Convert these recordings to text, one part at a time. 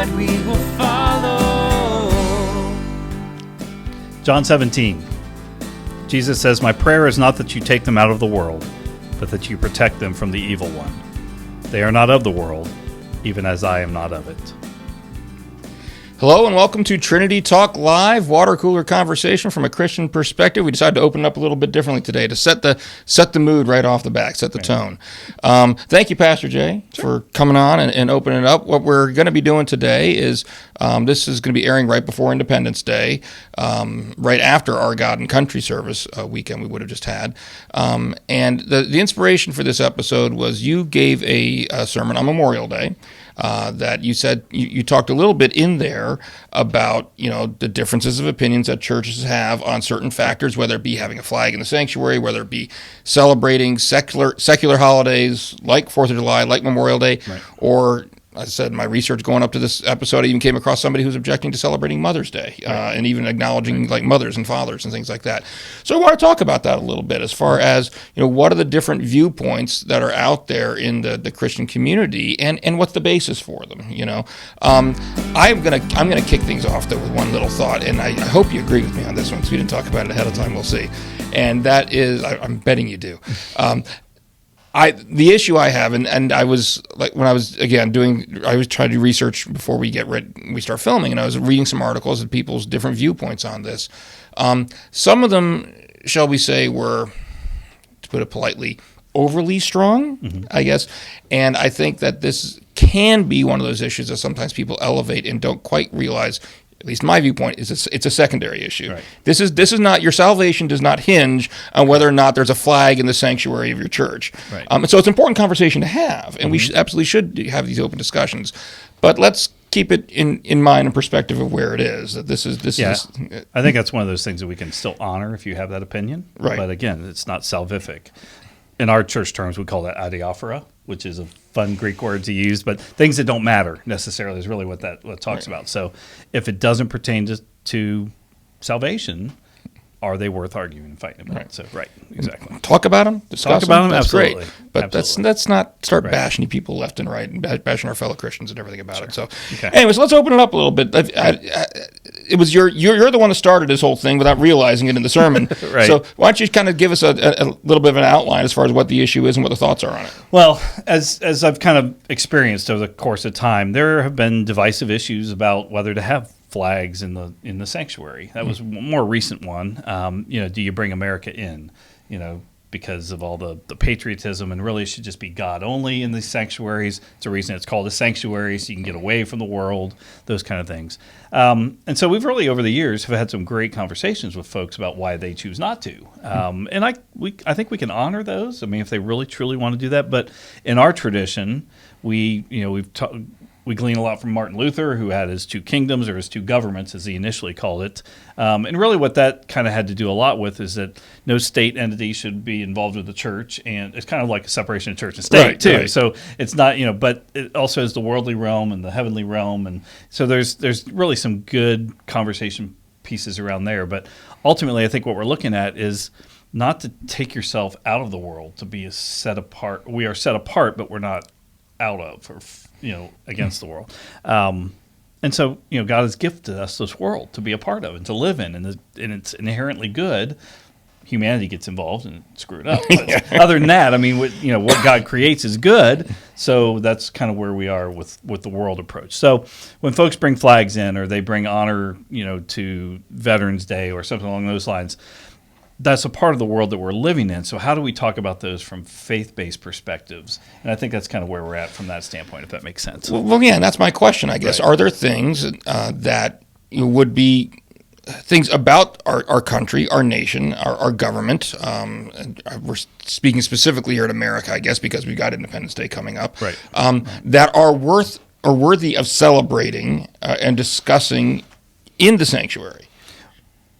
God we will follow. John 17. Jesus says, "My prayer is not that you take them out of the world, but that you protect them from the evil one. They are not of the world, even as I am not of it." Hello and welcome to Trinity Talk Live, water cooler conversation from a Christian perspective. We decided to open it up a little bit differently today to set the mood right off the bat, set the tone. Thank you, Pastor Jay, for coming on and opening it up. What we're going to be doing today is this is going to be airing right before Independence Day, right after our God and Country service weekend we would have just had. And the inspiration for this episode was you gave a sermon on Memorial Day. That you said you talked a little bit in there about the differences of opinions that churches have on certain factors, whether it be having a flag in the sanctuary, whether it be celebrating secular holidays like 4th of July, like Memorial Day, right. Or I said, my research going up to this episode, I even came across somebody who's objecting to celebrating Mother's Day, and even acknowledging like mothers and fathers and things like that. So I want to talk about that a little bit as far as, what are the different viewpoints that are out there in the Christian community and what's the basis for them, I'm gonna kick things off though with one little thought, and I hope you agree with me on this one because we didn't talk about it ahead of time, we'll see. And that is, I'm betting you do. The issue I have, and I was like when I was I was trying to do research before we start filming, and I was reading some articles of people's different viewpoints on this. Some of them, shall we say, were, to put it politely, overly strong, I guess. And I think that this can be one of those issues that sometimes people elevate and don't quite realize. At least my viewpoint is it's a secondary issue. Right. This is not, your salvation does not hinge on whether or not there's a flag in the sanctuary of your church. Right. And so it's an important conversation to have, and we absolutely should have these open discussions. But let's keep it in mind and perspective of where it is. That this is. I think that's one of those things that we can still honor if you have that opinion. Right. But again, it's not salvific. In our church terms, we call that adiaphora, which is a fun Greek word to use, but things that don't matter necessarily is really what it talks about. So if it doesn't pertain to salvation, are they worth arguing and fighting about? Right. So, exactly. Talk about them, discuss them, that's absolutely. Great. But absolutely. let's not start bashing people left and right and bashing our fellow Christians and everything about it. So, anyways, let's open it up a little bit. It was you're the one that started this whole thing without realizing it in the sermon. Right. So why don't you kind of give us a little bit of an outline as far as what the issue is and what the thoughts are on it? Well, as I've kind of experienced over the course of time, there have been divisive issues about whether to have flags in the sanctuary. That was a more recent one. Do you bring America in? Because of all the patriotism, and really it should just be God only in these sanctuaries. It's a reason it's called a sanctuary, so you can get away from the world, those kind of things. And so we've really, over the years, have had some great conversations with folks about why they choose not to. And I think we can honor those. I mean, if they really, truly want to do that. But in our tradition, we glean a lot from Martin Luther, who had his two kingdoms, or his two governments, as he initially called it. And really what that kind of had to do a lot with is that no state entity should be involved with the church, and it's kind of like a separation of church and state, too. Right. So it's not, but it also has the worldly realm and the heavenly realm, and so there's really some good conversation pieces around there. But ultimately, I think what we're looking at is not to take yourself out of the world, to be set apart. We are set apart, but we're not out of or against the world. And so, God has gifted us this world to be a part of and to live in, and it's inherently good. Humanity gets involved and screw it up. But other than that, I mean, what God creates is good. So that's kind of where we are with the world approach. So when folks bring flags in, or they bring honor, to Veterans Day or something along those lines, that's a part of the world that we're living in. So how do we talk about those from faith-based perspectives? And I think that's kind of where we're at from that standpoint, if that makes sense. Well, yeah, and that's my question, I guess. Right. Are there things that would be things about our country, our nation, our government? And we're speaking specifically here in America, I guess, because we've got Independence Day coming up, right. That are worthy of celebrating and discussing in the sanctuary?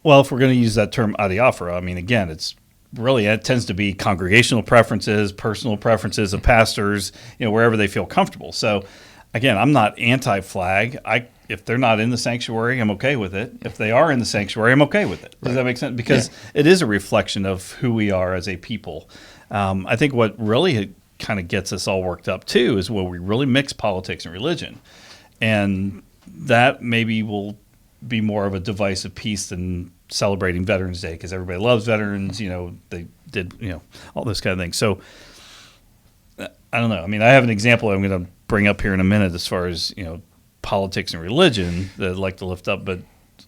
Well, if we're going to use that term adiaphora, I mean, again, it tends to be congregational preferences, personal preferences of pastors, wherever they feel comfortable. So, again, I'm not anti-flag. If they're not in the sanctuary, I'm okay with it. If they are in the sanctuary, I'm okay with it. Does that make sense? Because it is a reflection of who we are as a people. I think what really kind of gets us all worked up, too, is where we really mix politics and religion. And that maybe will be more of a divisive piece than celebrating Veterans Day, because everybody loves veterans. They did all this kind of thing. So I don't know. I mean, I have an example I'm going to bring up here in a minute as far as politics and religion that I'd like to lift up, but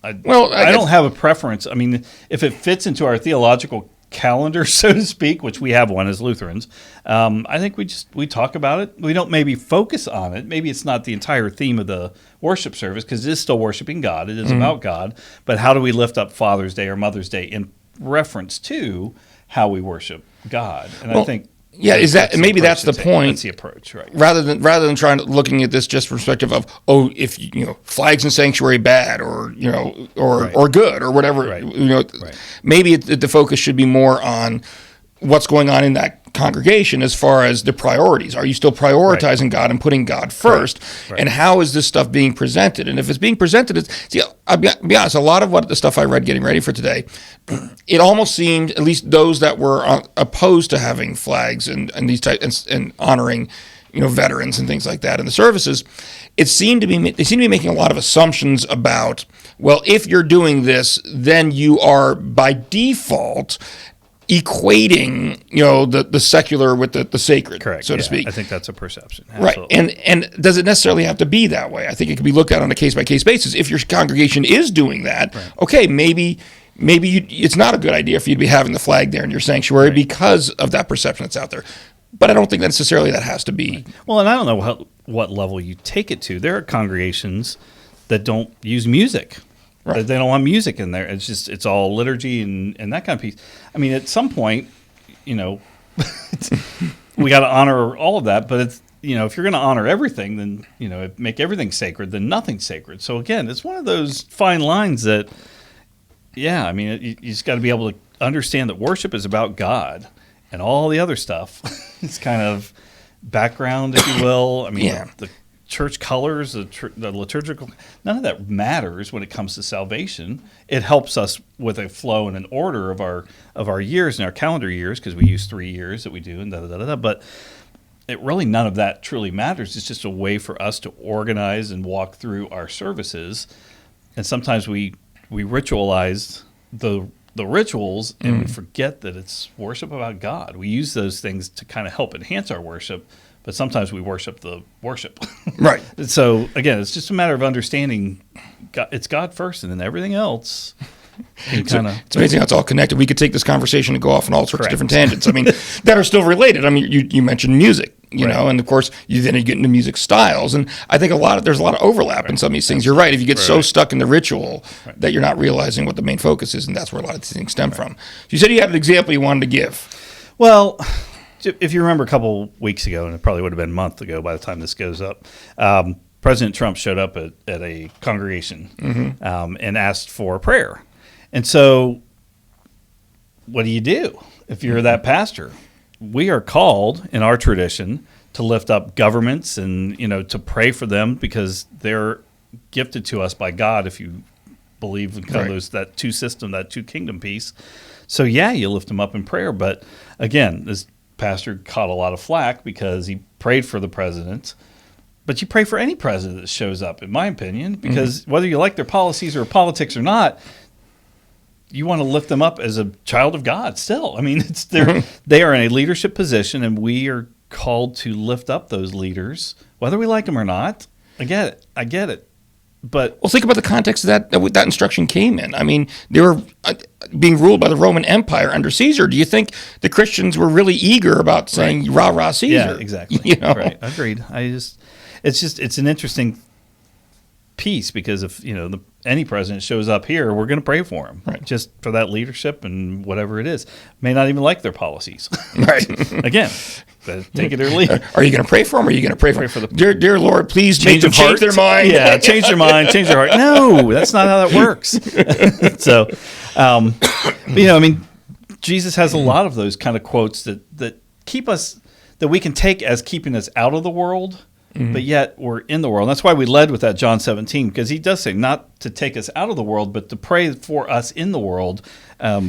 I don't have a preference. I mean, if it fits into our theological calendar, so to speak, which we have one as Lutherans, I think we talk about it. We don't maybe focus on it. Maybe it's not the entire theme of the worship service, because it is still worshiping God. It is about God. But how do we lift up Father's Day or Mother's Day in reference to how we worship God? And I think is that maybe that's the point? That's the approach, right? Rather than looking at this just from perspective of if flags in sanctuary bad or or good or whatever, right. Maybe the focus should be more on what's going on in that congregation as far as the priorities. Are you still prioritizing God and putting God first? Right. And how is this stuff being presented? And if it's being presented, I'll be honest, a lot of what the stuff I read getting ready for today, it almost seemed, at least those that were opposed to having flags and these types and honoring veterans and things like that in the services, they seem to be making a lot of assumptions about, well, if you're doing this, then you are by default equating the secular with the sacred, correct, so to speak. I think that's a perception. Absolutely. Right. And does it necessarily have to be that way? I think it can be looked at on a case-by-case basis. If your congregation is doing that, okay, maybe it's not a good idea for you to be having the flag there in your sanctuary because of that perception that's out there. But I don't think necessarily that has to be. Well, and I don't know what level you take it to. There are congregations that don't use music. Right. They don't want music in there. It's all liturgy and that kind of piece. I mean, at some point, we got to honor all of that. But it's if you're going to honor everything, then make everything sacred, then nothing's sacred. So again, it's one of those fine lines that, I mean, you just got to be able to understand that worship is about God, and all the other stuff is kind of background, if you will. I mean, the church colors, the liturgical, none of that matters when it comes to salvation. It helps us with a flow and an order of our years and our calendar years, because we use 3 years that we do, and but it really, none of that truly matters. It's just a way for us to organize and walk through our services. And sometimes we ritualize the rituals, and we forget that it's worship about God. We use those things to kind of help enhance our worship, but sometimes we worship the worship. Right. So, again, it's just a matter of understanding God, it's God first, and then everything else can kind of... It's amazing how it's all connected. We could take this conversation and go off on all sorts of different tangents. I mean, that are still related. I mean, you mentioned music, and of course, you get into music styles. And I think there's a lot of overlap in some of these things. You're right. If you get so stuck in the ritual that you're not realizing what the main focus is, and that's where a lot of these things stem from. So you said you had an example you wanted to give. Well, if you remember a couple weeks ago, and it probably would have been a month ago by the time this goes up, President Trump showed up at a congregation and asked for prayer. And so what do you do if you're that pastor? We are called in our tradition to lift up governments and, to pray for them, because they're gifted to us by God, if you believe in kind of that two-system, that two-kingdom piece. So, you lift them up in prayer. But, again, this pastor caught a lot of flack because he prayed for the president. But you pray for any president that shows up, in my opinion, because whether you like their policies or politics or not, you want to lift them up as a child of God still. I mean, they are in a leadership position, and we are called to lift up those leaders, whether we like them or not. I get it. But think about the context that instruction came in. I mean, they were being ruled by the Roman Empire under Caesar. Do you think the Christians were really eager about saying, rah, rah, Caesar? Yeah, exactly. Right. Agreed. It's an interesting piece, because if any president shows up here, we're going to pray for him, just for that leadership and whatever it is. May not even like their policies, right? Again, take it or leave it. Are you going to pray for them? Or are you going to pray for them? Dear Lord, please make them change their mind. Yeah, change their mind, change their heart. No, that's not how that works. So, I mean, Jesus has a lot of those kind of quotes that keep us, that we can take as keeping us out of the world, but yet we're in the world. And that's why we led with that John 17, because he does say not to take us out of the world, but to pray for us in the world,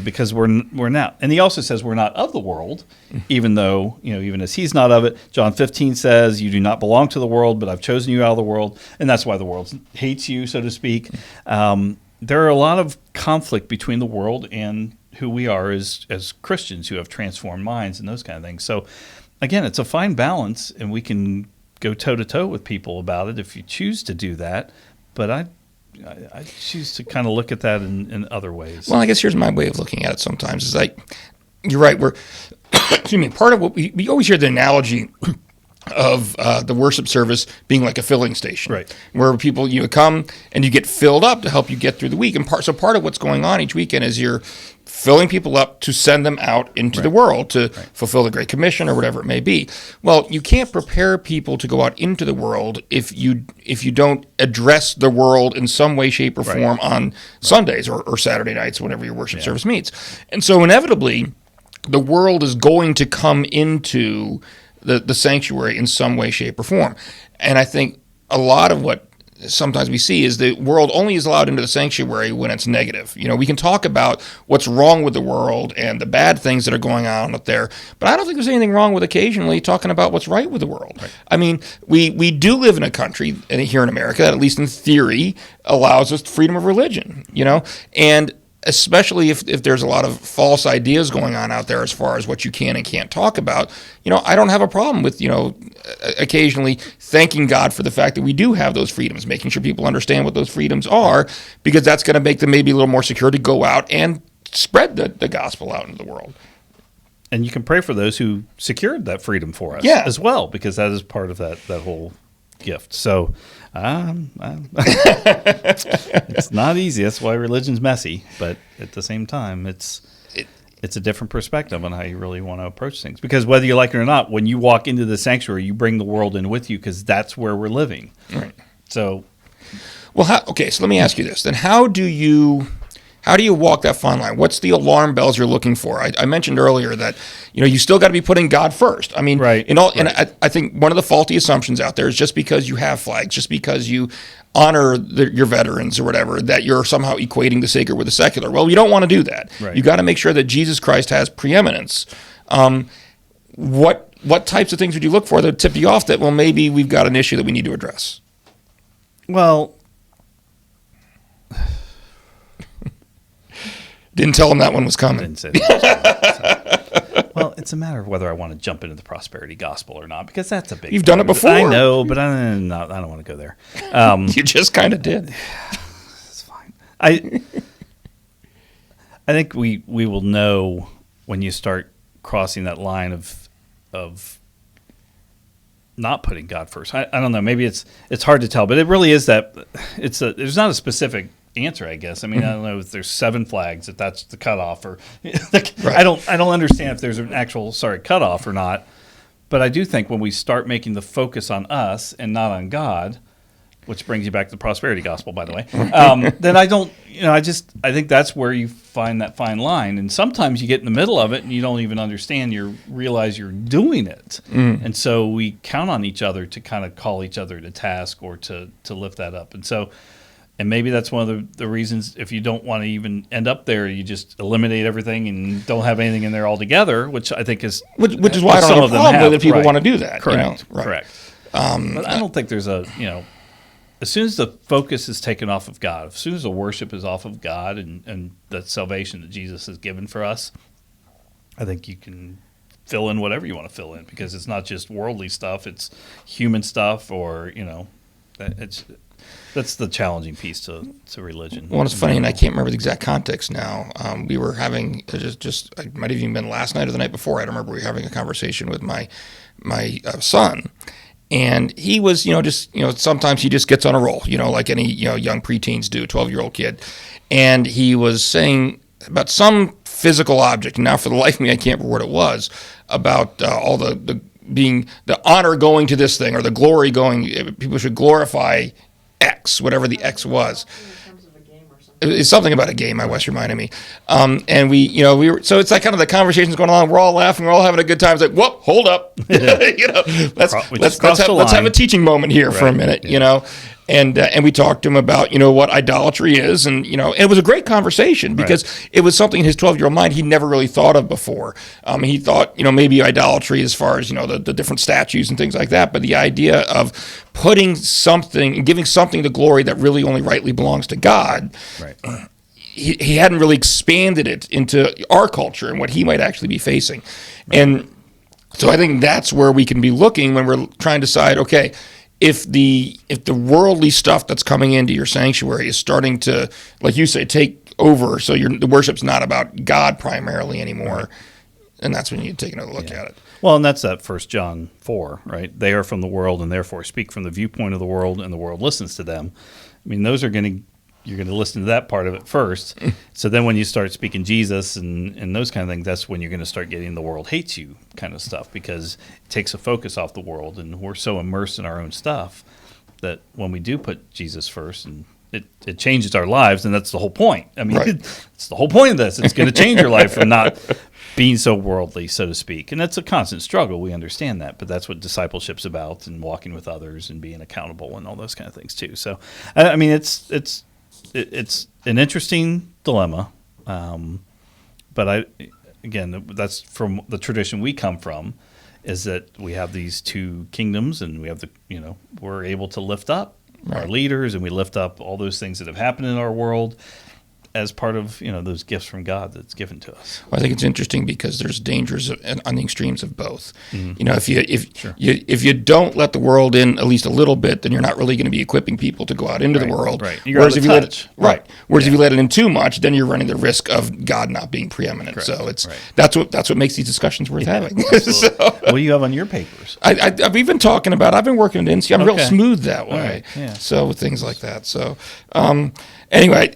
because we're not. And he also says we're not of the world, even though, even as he's not of it. John 15 says, you do not belong to the world, but I've chosen you out of the world. And that's why the world hates you, so to speak. There are a lot of conflict between the world and who we are as Christians who have transformed minds and those kind of things. So, again, it's a fine balance, and we can go toe-to-toe with people about it if you choose to do that. But I choose to kind of look at that in other ways. Well, I guess here's my way of looking at it sometimes. Is like, you're right, we're, excuse me, part of what we always hear the analogy of the worship service being like a filling station, right? Where people come and you get filled up to help you get through the week, and part of what's going on each weekend is you're filling people up to send them out into the world to fulfill the Great Commission or whatever it may be. Well, you can't prepare people to go out into the world if you don't address the world in some way, shape, or form on Sundays or Saturday nights, whenever your worship service meets. And so inevitably, the world is going to come into the sanctuary in some way, shape, or form. And I think a lot of what sometimes we see is the world only is allowed into the sanctuary when it's negative. We can talk about what's wrong with the world and the bad things that are going on up there, but I don't think there's anything wrong with occasionally talking about what's right with the world. Right. I mean, we do live in a country here in America that, at least in theory, allows us freedom of religion, and especially if there's a lot of false ideas going on out there as far as what you can and can't talk about, I don't have a problem with, occasionally thanking God for the fact that we do have those freedoms, making sure people understand what those freedoms are, because that's going to make them maybe a little more secure to go out and spread the gospel out into the world. And you can pray for those who secured that freedom for us as well, because that is part of that whole gift. So it's not easy. That's why religion's messy. But at the same time, it's a different perspective on how you really want to approach things. Because whether you like it or not, when you walk into the sanctuary, you bring the world in with you, because that's where we're living. Right. So, well, so let me ask you this. Then how do you walk that fine line? What's the alarm bells you're looking for? I mentioned earlier that you still got to be putting God first. I mean, and I think one of the faulty assumptions out there is just because you have flags, just because you honor your veterans or whatever, that you're somehow equating the sacred with the secular. Well, you don't want to do that. Right. You got to make sure that Jesus Christ has preeminence. What types of things would you look for that tip you off that, well, maybe we've got an issue that we need to address? Well, didn't tell him that one was coming. Didn't say that. Well, it's a matter of whether I want to jump into the prosperity gospel or not, because that's a big. You've done it before. I know, but I don't want to go there. You just kind of did. It's fine. I think we will know when you start crossing that line of not putting God first. I don't know. Maybe it's hard to tell, but it really is that there's not a specific answer, I guess. I mean, I don't know if there's 7 flags, if that's the cutoff, or I don't understand if there's an actual cutoff or not. But I do think when we start making the focus on us and not on God, which brings you back to the prosperity gospel, by the way, then I think that's where you find that fine line. And sometimes you get in the middle of it and you don't even understand, you realize you're doing it. And so we count on each other to kind of call each other to task or to lift that up. And maybe that's one of the reasons, if you don't want to even end up there, you just eliminate everything and don't have anything in there altogether, which I think is... Which is why I don't have a problem with it if people want to do that. Correct. But I don't think there's as soon as the focus is taken off of God, as soon as the worship is off of God and the salvation that Jesus has given for us, I think you can fill in whatever you want to fill in, because it's not just worldly stuff, it's human stuff, or, that's the challenging piece to religion. Well, it's funny, and I can't remember the exact context now. We were having it might have even been last night or the night before. I don't remember. We were having a conversation with my son, and he was, sometimes he just gets on a roll, like any young preteens do, 12-year-old kid, and he was saying about some physical object. And now, for the life of me, I can't remember what it was about all the honor going to this thing, or the glory going. People should glorify X, whatever the X was. In terms of a game or something. It's something about a game. My West reminded me, and we were, so it's like kind of the conversations going on. We're all laughing. We're all having a good time. It's like, whoop, hold up, let's have a teaching moment here for a minute, And we talked to him about, what idolatry is. And, it was a great conversation because it was something in his 12-year-old mind he never really thought of before. He thought, maybe idolatry as far as, the different statues and things like that. But the idea of putting something and giving something the glory that really only rightly belongs to God, he hadn't really expanded it into our culture and what he might actually be facing. And so I think that's where we can be looking when we're trying to decide, okay, if the worldly stuff that's coming into your sanctuary is starting to, like you say, take over, so the worship's not about God primarily anymore, and that's when you take another look at it. Well, and that's that 1 John 4, right? They are from the world and therefore speak from the viewpoint of the world, and the world listens to them. I mean, you're going to listen to that part of it first. So then when you start speaking Jesus and those kind of things, that's when you're going to start getting the world hates you kind of stuff, because it takes a focus off the world, and we're so immersed in our own stuff that when we do put Jesus first, and it changes our lives, and that's the whole point. I mean, it's the whole point of this. It's going to change your life from not being so worldly, so to speak. And that's a constant struggle. We understand that, but that's what discipleship's about, and walking with others and being accountable and all those kind of things too. So, I mean, it's an interesting dilemma, but that's from the tradition we come from, is that we have these two kingdoms, and we have we're able to lift up our leaders, and we lift up all those things that have happened in our world as part of those gifts from God that's given to us. Well, I think it's interesting because there's dangers on the extremes of both. Mm-hmm. If you don't let the world in at least a little bit, then you're not really going to be equipping people to go out into the world. Right. Whereas if you let it in too much, then you're running the risk of God not being preeminent. Correct. So that's what makes these discussions worth having. So, what do you have on your papers? I've been talking about. I've been working at NC. I'm real smooth that way. Right. Yeah. So with things like that. So. Anyway,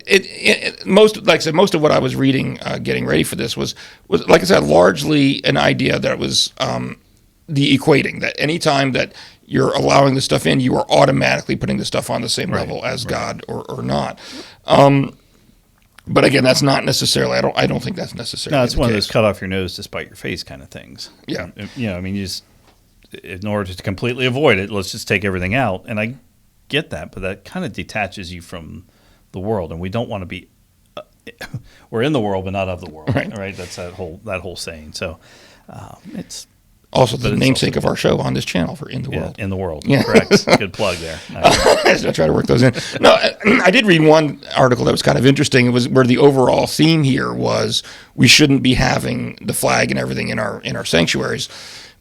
most of what I was reading, getting ready for this was like I said, largely an idea that it was the equating, that anytime that you're allowing the stuff in, you are automatically putting the stuff on the same level as God or not. But again, that's not necessarily. I don't think that's necessarily. No, it's one of those cut off your nose to spite your face kind of things. Yeah. I mean, you just, in order to completely avoid it, let's just take everything out. And I get that, but that kind of detaches you from the world, and we don't want to be. We're in the world, but not of the world, right? That's that whole saying. So it's also the namesake of our show on this channel for In the World. In the World, correct. Good plug there. Nice. I try to work those in. No, I did read one article that was kind of interesting. It was where the overall theme here was we shouldn't be having the flag and everything in our sanctuaries.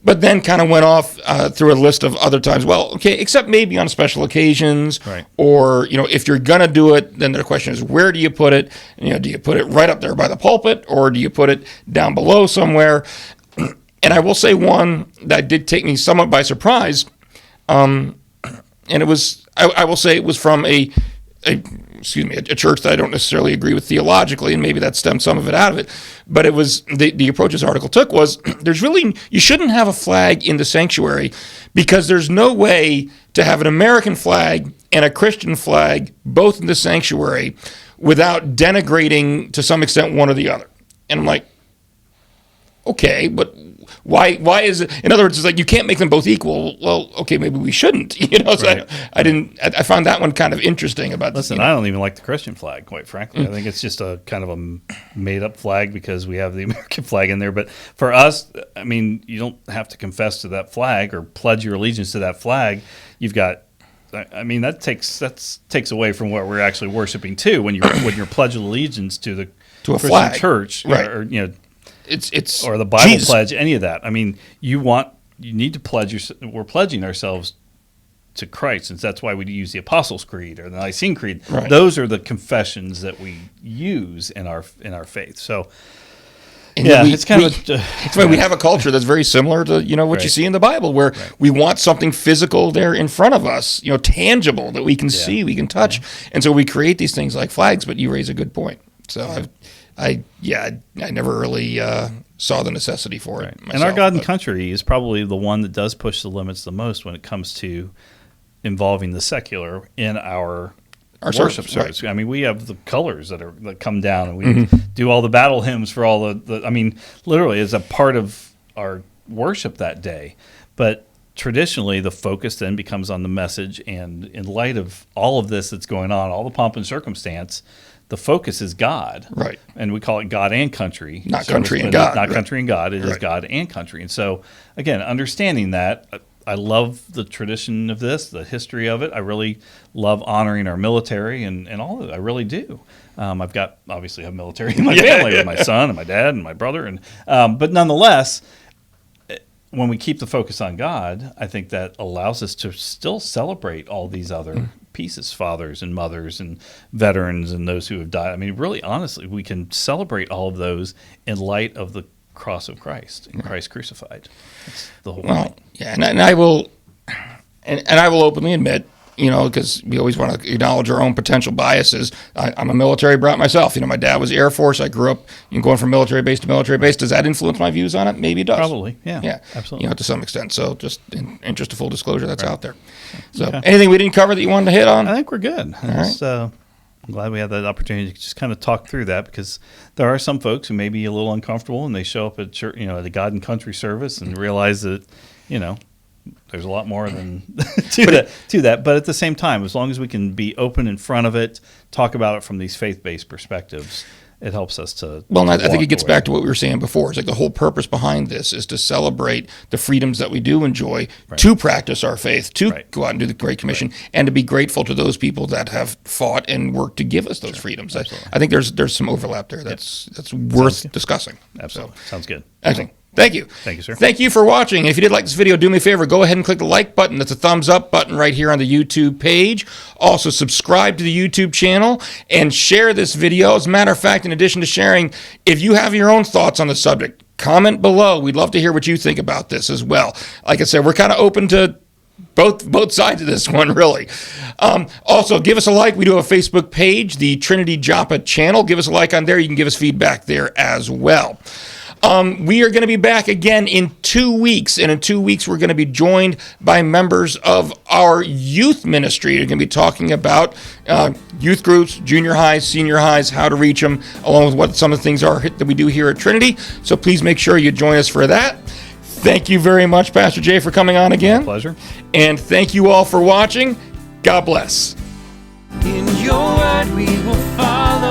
But then kind of went off through a list of other times. Well, okay, except maybe on special occasions, or if you're gonna do it, then the question is, where do you put it? Do you put it right up there by the pulpit, or do you put it down below somewhere? And I will say one that did take me somewhat by surprise, and it was I will say it was from a church that I don't necessarily agree with theologically, and maybe that stemmed some of it out of it. But it was the approach this article took was you shouldn't have a flag in the sanctuary, because there's no way to have an American flag and a Christian flag both in the sanctuary without denigrating to some extent one or the other. And I'm like, okay, but why is it? In other words, it's like you can't make them both equal. Well, okay, maybe we shouldn't. So I found that one kind of interesting about. Listen, I don't even like the Christian flag, quite frankly. I think it's just a kind of a made-up flag because we have the American flag in there. But for us, I mean, you don't have to confess to that flag or pledge your allegiance to that flag. You've got. I mean, that takes away from what we're actually worshiping too. When you're pledging allegiance to a Christian flag. church, right? Or It's or the Bible pledge, any of that. I mean, you need to pledge. We're pledging ourselves to Christ, since that's why we use the Apostles' Creed or the Nicene Creed. Right. Those are the confessions that we use in our faith. So, it's why we have a culture that's very similar to what you see in the Bible, where we want something physical there in front of us, tangible that we can see, we can touch, and so we create these things like flags. But you raise a good point. So I never really saw the necessity for it myself. And our God and country is probably the one that does push the limits the most when it comes to involving the secular in our Our worship service, service. I mean, we have the colors that come down, and we do all the battle hymns for all the. I mean, literally, it's a part of our worship that day. But traditionally, the focus then becomes on the message, and in light of all of this that's going on, all the pomp and circumstance, the focus is God. Right. And we call it God and country. Not country and God. Not right. country and God. It is Right. God and country. And so, again, understanding that, I love the tradition of this, the history of it. I really love honoring our military and all of it. I really do. I've got, obviously, have military in my family with my son and my dad and my brother. And but nonetheless, when we keep the focus on God, I think that allows us to still celebrate all these other pieces, fathers and mothers and veterans and those who have died. I mean, really, honestly, we can celebrate all of those in light of the cross of Christ and Christ crucified. That's the whole point. Yeah, and I will, and I will openly admit, because we always want to acknowledge our own potential biases. I'm a military brat myself. My dad was Air Force. I grew up going from military base to military base. Does that influence my views on it? Maybe it does. Probably, yeah. Yeah, absolutely. to some extent. So just in interest of full disclosure, that's out there. So anything we didn't cover that you wanted to hit on? I think we're good. I'm glad we had that opportunity to just kind of talk through that, because there are some folks who may be a little uncomfortable and they show up at church, at the God and Country service and realize that, there's a lot more than to that. But at the same time, as long as we can be open in front of it, talk about it from these faith-based perspectives, it helps us to. Well, I think it gets back to what we were saying before. It's like the whole purpose behind this is to celebrate the freedoms that we do enjoy, to practice our faith, to go out and do the Great Commission, and to be grateful to those people that have fought and worked to give us those freedoms. I think there's some overlap there that's worth discussing. Absolutely. Sounds good. Excellent. Thank you. Thank you, sir. Thank you for watching. If you did like this video, do me a favor. Go ahead and click the like button. That's a thumbs up button right here on the YouTube page. Also, subscribe to the YouTube channel and share this video. As a matter of fact, in addition to sharing, if you have your own thoughts on the subject, comment below. We'd love to hear what you think about this as well. Like I said, we're kind of open to both sides of this one, really. Also, give us a like. We do have a Facebook page, the Trinity Joppa channel. Give us a like on there. You can give us feedback there as well. We are going to be back again in 2 weeks, and in 2 weeks we're going to be joined by members of our youth ministry. We're going to be talking about youth groups, junior highs, senior highs, how to reach them, along with what some of the things are that we do here at Trinity. So please make sure you join us for that. Thank you very much, Pastor Jay, for coming on again. My pleasure. And thank you all for watching. God bless. In your word we will follow.